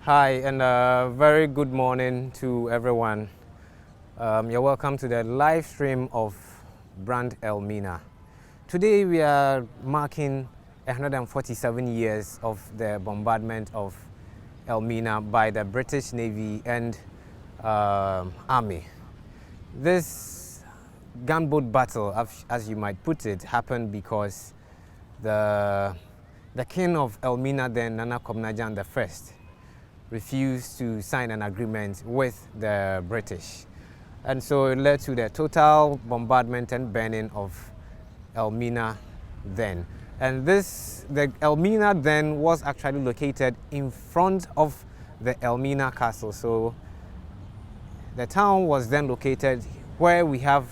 Hi, and very good morning to everyone. You're welcome to the live stream of Brand Elmina. Today we are marking 147 years of the bombardment of Elmina by the British Navy and Army. This gunboat battle, as you might put it, happened because the king of Elmina, then Nana Kobena Gyan I, refused to sign an agreement with the British. And so it led to the total bombardment and burning of Elmina then. And the Elmina then was actually located in front of the Elmina castle. So the town was then located where we have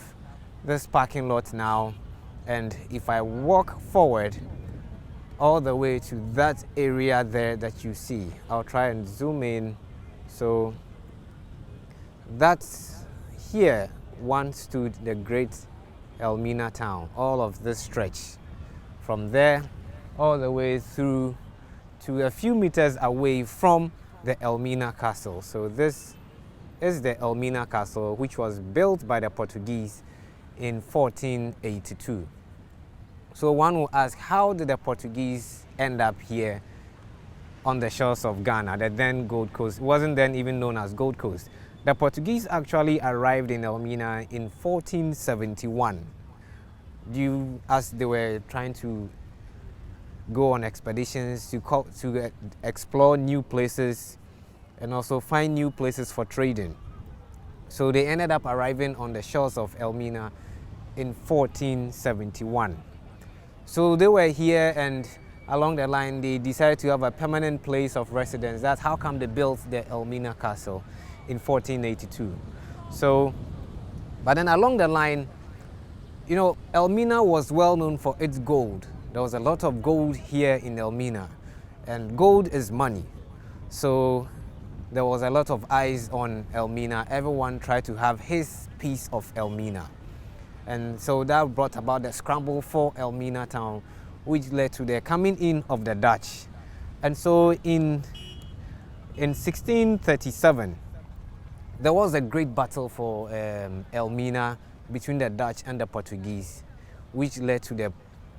this parking lot now. And if I walk forward all the way to that area there that you see, I'll try and zoom in. So that's here once stood the great Elmina town, all of this stretch from there all the way through to a few meters away from the Elmina castle. So this is the Elmina castle, which was built by the Portuguese in 1482. So one will ask, how did the Portuguese end up here on the shores of Ghana, the then Gold Coast? It wasn't then even known as Gold Coast. The Portuguese actually arrived in Elmina in 1471, as they were trying to go on expeditions to explore new places and also find new places for trading. So they ended up arriving on the shores of Elmina in 1471. So they were here, and along the line they decided to have a permanent place of residence. That's how come they built the Elmina castle in 1482. So, but then along the line, you know, Elmina was well known for its gold. There was a lot of gold here in Elmina, and gold is money. So there was a lot of eyes on Elmina. Everyone tried to have his piece of Elmina. And so that brought about the scramble for Elmina town, which led to the coming in of the Dutch. And so in 1637, there was a great battle for Elmina between the Dutch and the Portuguese, which led to the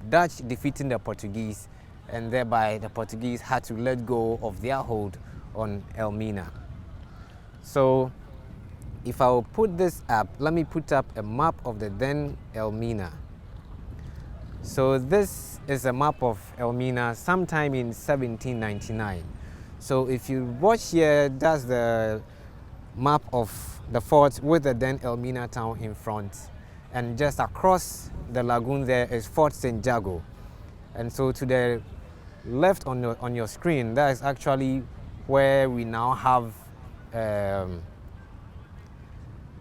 Dutch defeating the Portuguese, and thereby the Portuguese had to let go of their hold on Elmina. So if I will put this up, let me put up a map of the then Elmina. So this is a map of Elmina sometime in 1799. So if you watch here, that's the map of the fort with the then Elmina town in front. And just across the lagoon there is Fort St. Jago. And so to the left on your screen, that is actually where we now have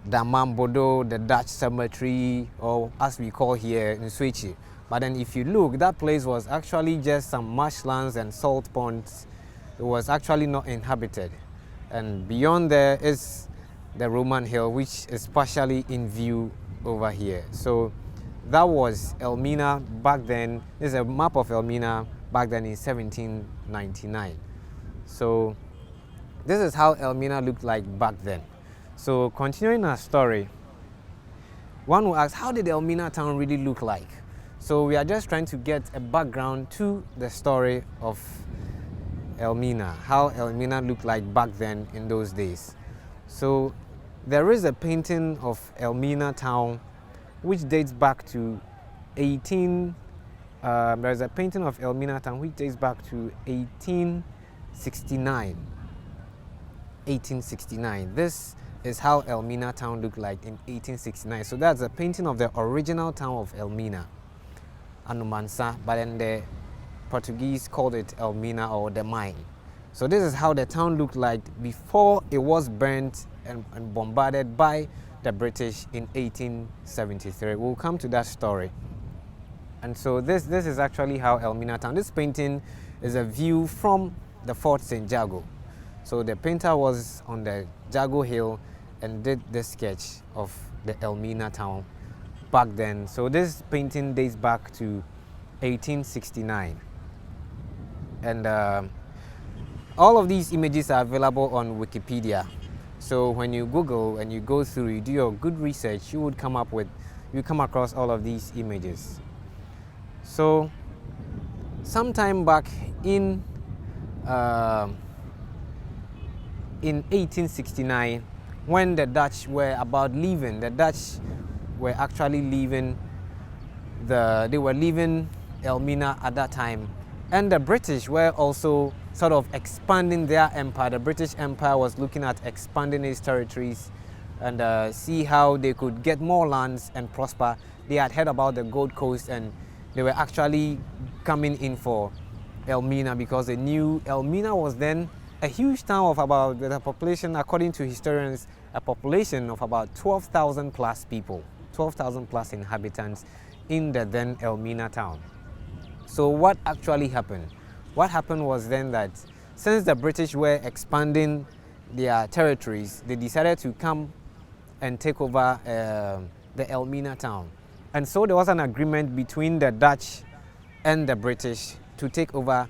Damambodo, the Dutch cemetery, or as we call here in Switchy. But then if you look, that place was actually just some marshlands and salt ponds. It was actually not inhabited. And beyond there is the Roman Hill, which is partially in view over here. So that was Elmina back then. This is a map of Elmina back then in 1799. So this is how Elmina looked like back then. So continuing our story, one will ask, how did Elmina town really look like? So we are just trying to get a background to the story of Elmina, how Elmina looked like back then in those days. So there is a painting of Elmina town which dates back to there's a painting of Elmina town which dates back to 1869. 1869. This is how Elmina town looked like in 1869. So that's a painting of the original town of Elmina, Anumansa, but then the Portuguese called it Elmina, or the mine. So this is how the town looked like before it was burnt and bombarded by the British in 1873. We'll come to that story. And so this is actually how Elmina town. This painting is a view from the Fort St. Jago. So the painter was on the Jago Hill and did this sketch of the Elmina town back then. So this painting dates back to 1869. And All of these images are available on Wikipedia. So when you Google and you go through, you do your good research, you come across all of these images. So sometime back in 1869, when the Dutch were about leaving, the Dutch were actually leaving they were leaving Elmina at that time, and the British were also sort of expanding their empire. The British Empire was looking at expanding its territories and see how they could get more lands and prosper. They had heard about the Gold Coast and they were actually coming in for Elmina because they knew Elmina was then a huge town of about, with a population, according to historians, a population of about 12,000 plus people, 12,000 plus inhabitants in the then Elmina town. So what actually happened? What happened was then that since the British were expanding their territories, they decided to come and take over the Elmina town. And so there was an agreement between the Dutch and the British to take over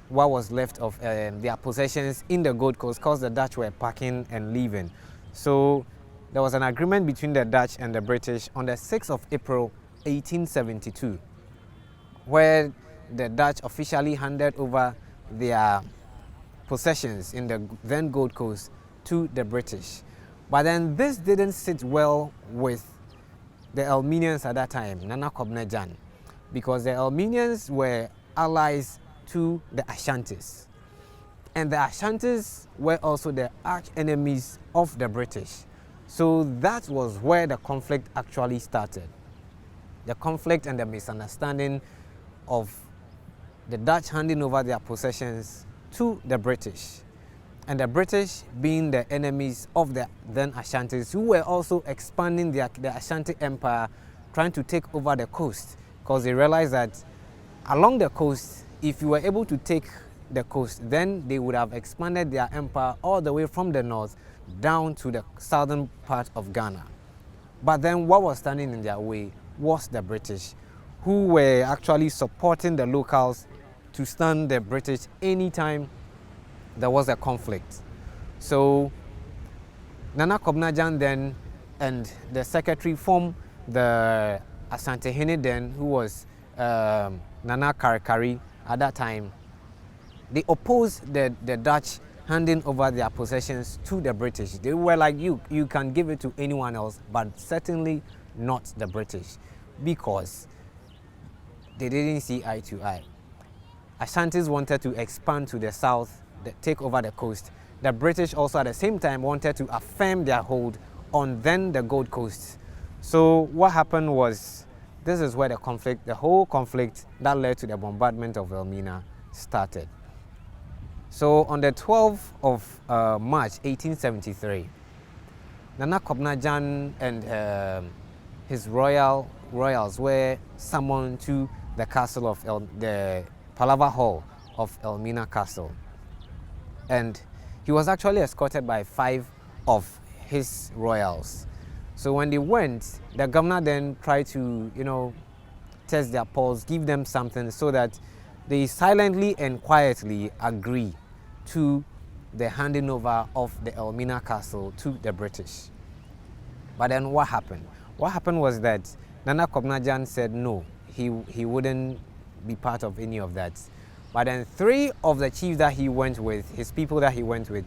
what was left of their possessions in the Gold Coast, because the Dutch were packing and leaving. So there was an agreement between the Dutch and the British on the 6th of April 1872, where the Dutch officially handed over their possessions in the then Gold Coast to the British. But then this didn't sit well with the Elminians at that time, Nana Kobena Gyan, because the Elminians were allies to the Ashantis. And the Ashantis were also the arch enemies of the British. So that was where the conflict actually started. The conflict and the misunderstanding of the Dutch handing over their possessions to the British. And the British being the enemies of the then Ashantis, who were also expanding the Ashanti Empire, trying to take over the coast, because they realized that along the coast, if you were able to take the coast, then they would have expanded their empire all the way from the north down to the southern part of Ghana. But then what was standing in their way was the British, who were actually supporting the locals to stand the British anytime there was a conflict. So Nana Kobena Gyan then and the secretary formed the Asantehene then, who was Nana Karikari at that time. They opposed the Dutch handing over their possessions to the British. They were like, you can give it to anyone else, but certainly not the British, because they didn't see eye to eye. Ashantis wanted to expand to the south, take over the coast. The British also at the same time wanted to affirm their hold on then the Gold Coast. So what happened was, this is where the whole conflict that led to the bombardment of Elmina started. So on the 12th of March 1873, Nana Kobena Gyan and his royals were summoned to the castle of the Palaver Hall of Elmina Castle. And he was actually escorted by 5 of his royals. So when they went, the governor then tried to, test their pulse, give them something so that they silently and quietly agree to the handing over of the Elmina Castle to the British. But then what happened? What happened was that Nana Kobena Gyan said no, he wouldn't be part of any of that. But then 3 of the chiefs that he went with, his people that he went with,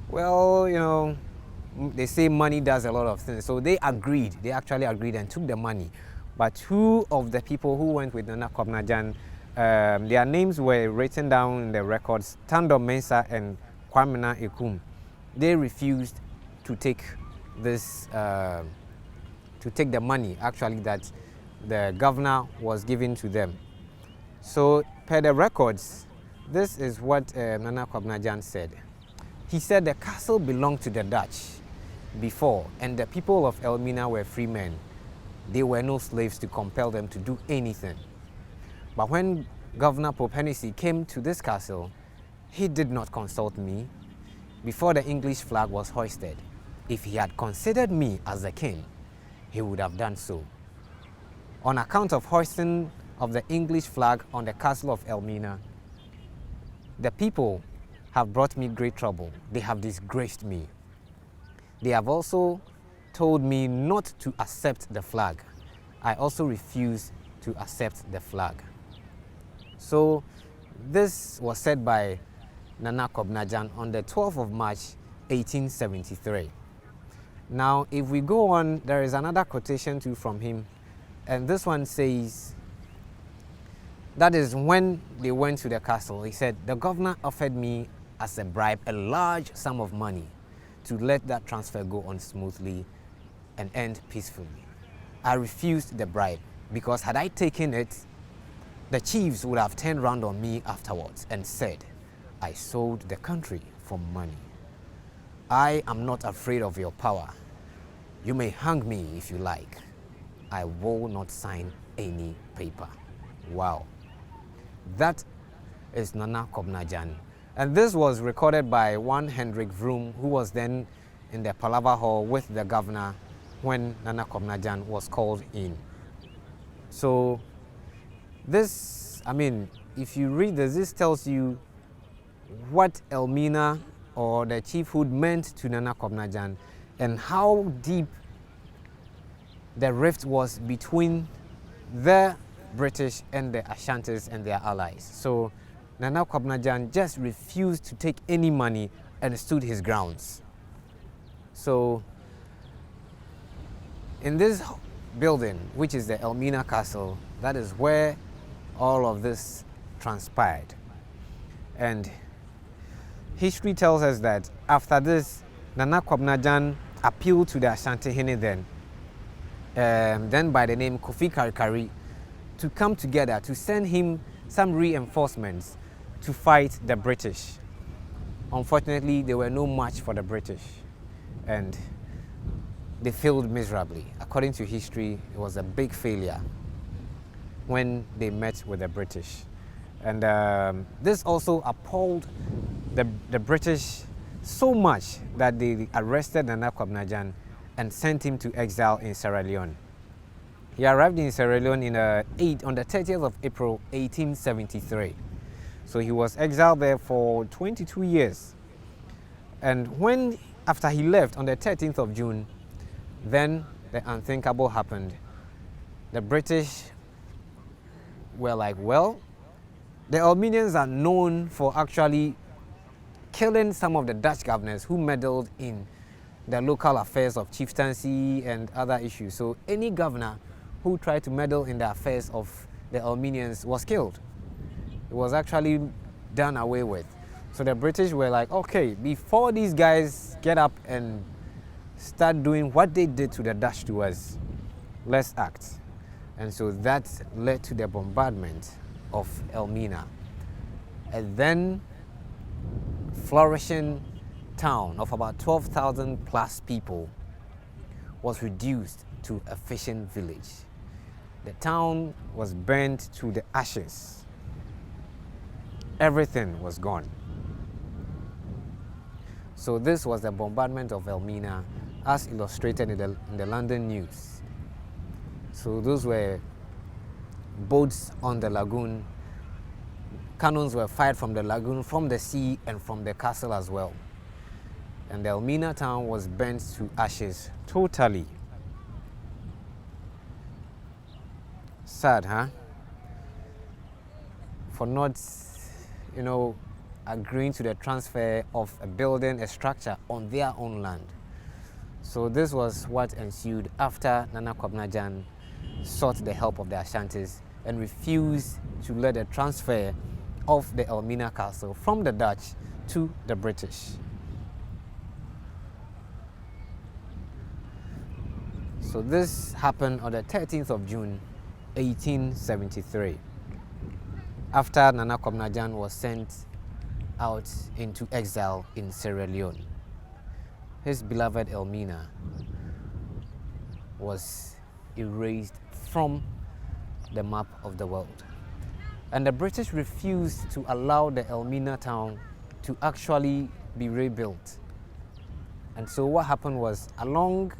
well, they say money does a lot of things. So they agreed, they actually agreed and took the money. But 2 of the people who went with Nana Kobena Gyan, their names were written down in the records, Tando Mensah and Kwamena Ekum. They refused to take this, to take the money actually that the governor was giving to them. So per the records, this is what Nana Kobena Gyan said. He said the castle belonged to the Dutch before, and the people of Elmina were free men. They were no slaves to compel them to do anything. But when Governor Pope Hennessy came to this castle, he did not consult me before the English flag was hoisted. If he had considered me as the king, he would have done so. On account of hoisting of the English flag on the castle of Elmina, the people have brought me great trouble. They have disgraced me. They have also told me not to accept the flag. I also refuse to accept the flag. So this was said by Nana Kobena Gyan on the 12th of March, 1873. Now, if we go on, there is another quotation too from him, and this one says, that is when they went to the castle. He said, the governor offered me as a bribe a large sum of money to let that transfer go on smoothly and end peacefully. I refused the bribe because had I taken it, the chiefs would have turned around on me afterwards and said, I sold the country for money. I am not afraid of your power. You may hang me if you like. I will not sign any paper. Wow. That is Nana Kobena Gyan. And this was recorded by one Hendrik Vroom, who was then in the Palaver Hall with the governor when Nana Kobena Gyan was called in. So this, I mean, if you read this, this tells you what Elmina or the chiefhood meant to Nana Kobena Gyan and how deep the rift was between the British and the Ashantis and their allies. So Nana Kobena Gyan just refused to take any money and stood his grounds. So in this building, which is the Elmina Castle, that is where all of this transpired. And history tells us that after this, Nana Kobena Gyan appealed to the Ashanti Hene then by the name Kofi Karikari, to come together to send him some reinforcements to fight the British. Unfortunately, they were no match for the British and they failed miserably. According to history, it was a big failure when they met with the British. And this also appalled the British so much that they arrested Nana Kobena Gyan and sent him to exile in Sierra Leone. He arrived in Sierra Leone on the 30th of April, 1873. So he was exiled there for 22 years. And after he left on the 13th of June, then the unthinkable happened. The British were like, well, the Elminians are known for actually killing some of the Dutch governors who meddled in the local affairs of chieftaincy and other issues. So any governor who tried to meddle in the affairs of the Elminians was killed. It was actually done away with. So the British were like, okay, before these guys get up and start doing what they did to the Dutch to us, let's act. And so that led to the bombardment of Elmina. And then flourishing town of about 12,000 plus people was reduced to a fishing village. The town was burnt to the ashes. Everything was gone. So this was the bombardment of Elmina as illustrated in the London News. So those were boats on the lagoon. Cannons were fired from the lagoon, from the sea, and from the castle as well. And the Elmina town was burnt to ashes totally. Sad, huh? For not, agreeing to the transfer of a building, a structure on their own land. So this was what ensued after Nana Kobena Gyan sought the help of the Ashantis and refused to let the transfer of the Elmina castle from the Dutch to the British. So this happened on the 13th of June, 1873. After Nana Kobena Gyan was sent out into exile in Sierra Leone, his beloved Elmina was erased from the map of the world. And the British refused to allow the Elmina town to actually be rebuilt. And so what happened was, a long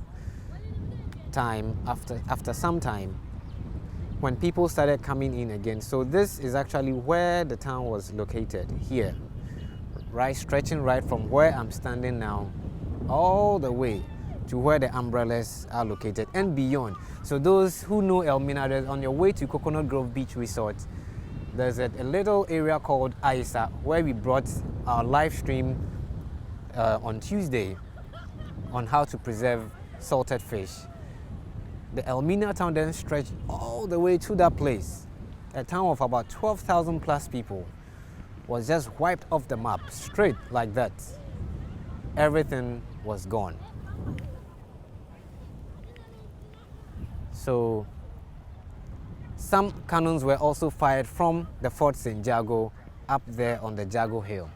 time after some time, when people started coming in again. So this is actually where the town was located, here, right, stretching right from where I'm standing now all the way to where the umbrellas are located and beyond. So those who know Elmina, on your way to Coconut Grove Beach Resort, there's a little area called Isa where we brought our live stream on Tuesday on how to preserve salted fish. The Elmina town then stretched all the way to that place. A town of about 12,000 plus people was just wiped off the map, straight like that. Everything was gone. So some cannons were also fired from the Fort St. Jago up there on the Jago Hill.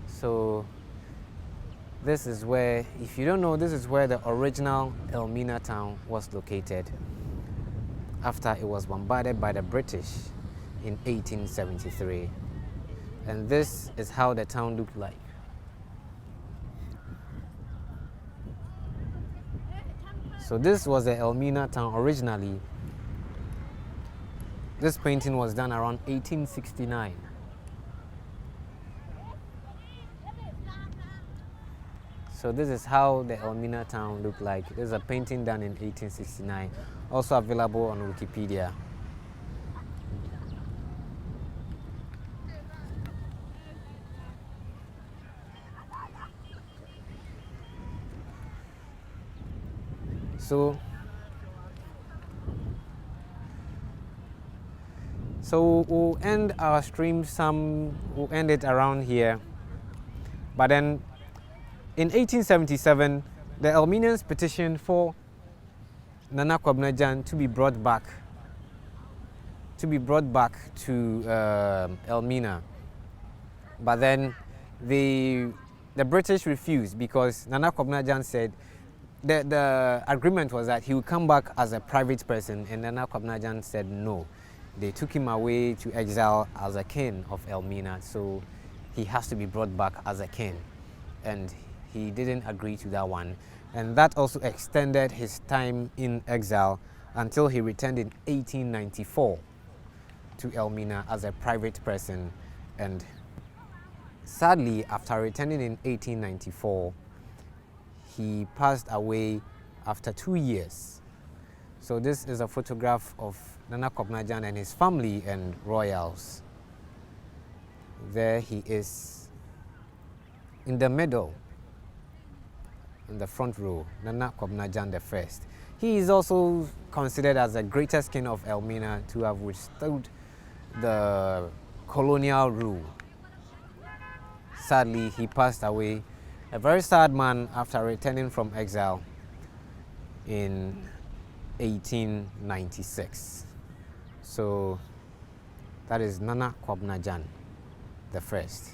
So this is where, if you don't know, this is where the original Elmina town was located after it was bombarded by the British in 1873. And this is how the town looked like. So this was the Elmina town originally. This painting was done around 1869. So this is how the Elmina town looked like. This is a painting done in 1869, also available on Wikipedia. So we'll end our stream we'll end it around here. But then in 1877, the Elminians petitioned for Nana Kobena Gyan to be brought back to Elmina. But then the British refused because Nana Kobena Gyan said the agreement was that he would come back as a private person, and Nana Kobena Gyan said no. They took him away to exile as a king of Elmina, so he has to be brought back as a king. And he didn't agree to that one. And that also extended his time in exile until he returned in 1894 to Elmina as a private person. And sadly, after returning in 1894, he passed away after 2 years. So this is a photograph of Nana Kobena Gyan and his family and royals. There he is in the middle, in the front row, Nana Kobena Gyan the First. He is also considered as the greatest king of Elmina to have withstood the colonial rule. Sadly, he passed away, a very sad man, after returning from exile in 1896. So that is Nana Kobena Gyan the First.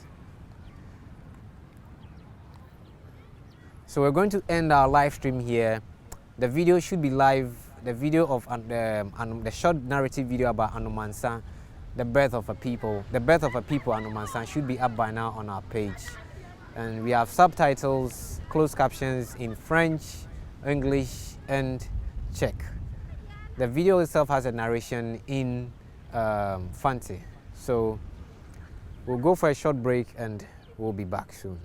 So we're going to end our live stream here. The video should be live. The video of the short narrative video about Anumansa, the birth of a people, Anumansa, should be up by now on our page. And we have subtitles, closed captions in French, English, and Czech. The video itself has a narration in Fanti. So we'll go for a short break and we'll be back soon.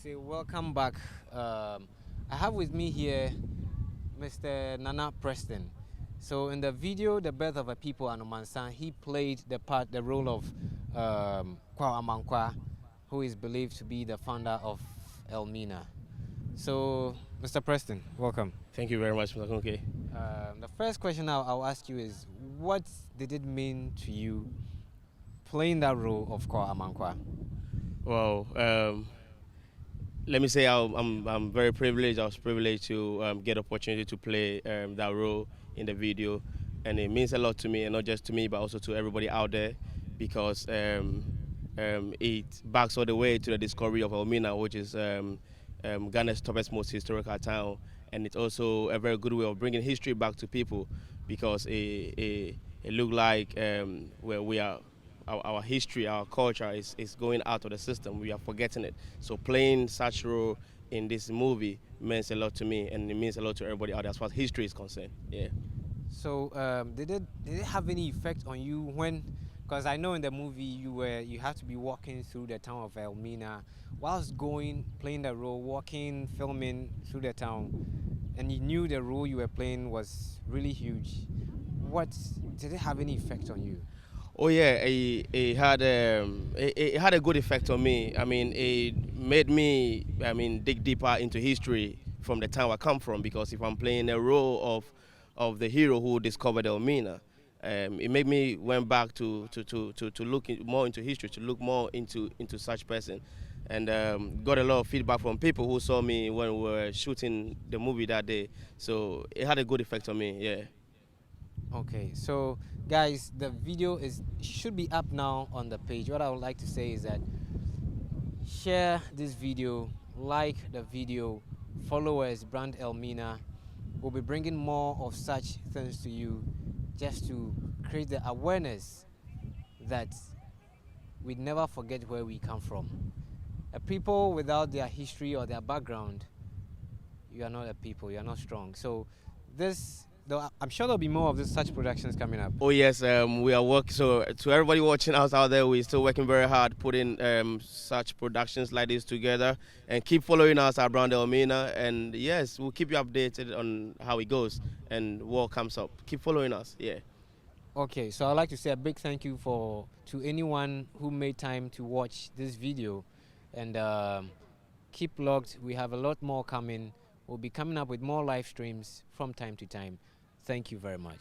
say welcome back. I have with me here Mr. Nana Preston. So in the video, The Birth of a People Anomansan, he played the role of Kwa Amankwa, who is believed to be the founder of Elmina. So, Mr. Preston, welcome. Thank you very much, Mr. Kunke. The first question I'll ask you is, what did it mean to you playing that role of Kwa Amankwa? Well, let me say I'm very privileged. I was privileged to get opportunity to play that role in the video, and it means a lot to me, and not just to me, but also to everybody out there, because it backs all the way to the discovery of Elmina, which is Ghana's toughest, most historical town, and it's also a very good way of bringing history back to people, because it looked like where we are. Our history, our culture is going out of the system. We are forgetting it. So playing such role in this movie means a lot to me, and it means a lot to everybody out there as far as history is concerned. Yeah. So did it have any effect on you when? Because I know in the movie you had to be walking through the town of Elmina whilst playing the role, walking, filming through the town, and you knew the role you were playing was really huge. What did it have any effect on you? Oh yeah, it had it had a good effect on me. I mean, it made me, I mean, dig deeper into history from the town I come from, because if I'm playing a role of the hero who discovered Elmina, it made me went back to look more into history, to look more into such person, and got a lot of feedback from people who saw me when we were shooting the movie that day. So it had a good effect on me. Yeah. Okay, so guys, the video should be up now on the page. What I would like to say is that share this video, like the video, follow us, Brand Elmina. We'll be bringing more of such things to you, just to create the awareness that we never forget where we come from. A people without their history or their background, you are not a people, you are not strong. So I'm sure there'll be more of such productions coming up. Oh yes, we are working. So to everybody watching us out there, we're still working very hard putting such productions like this together, and keep following us around Elmina. And yes, we'll keep you updated on how it goes and what comes up. Keep following us. Yeah. Okay, so I'd like to say a big thank you to anyone who made time to watch this video, and keep logged. We have a lot more coming. We'll be coming up with more live streams from time to time. Thank you very much.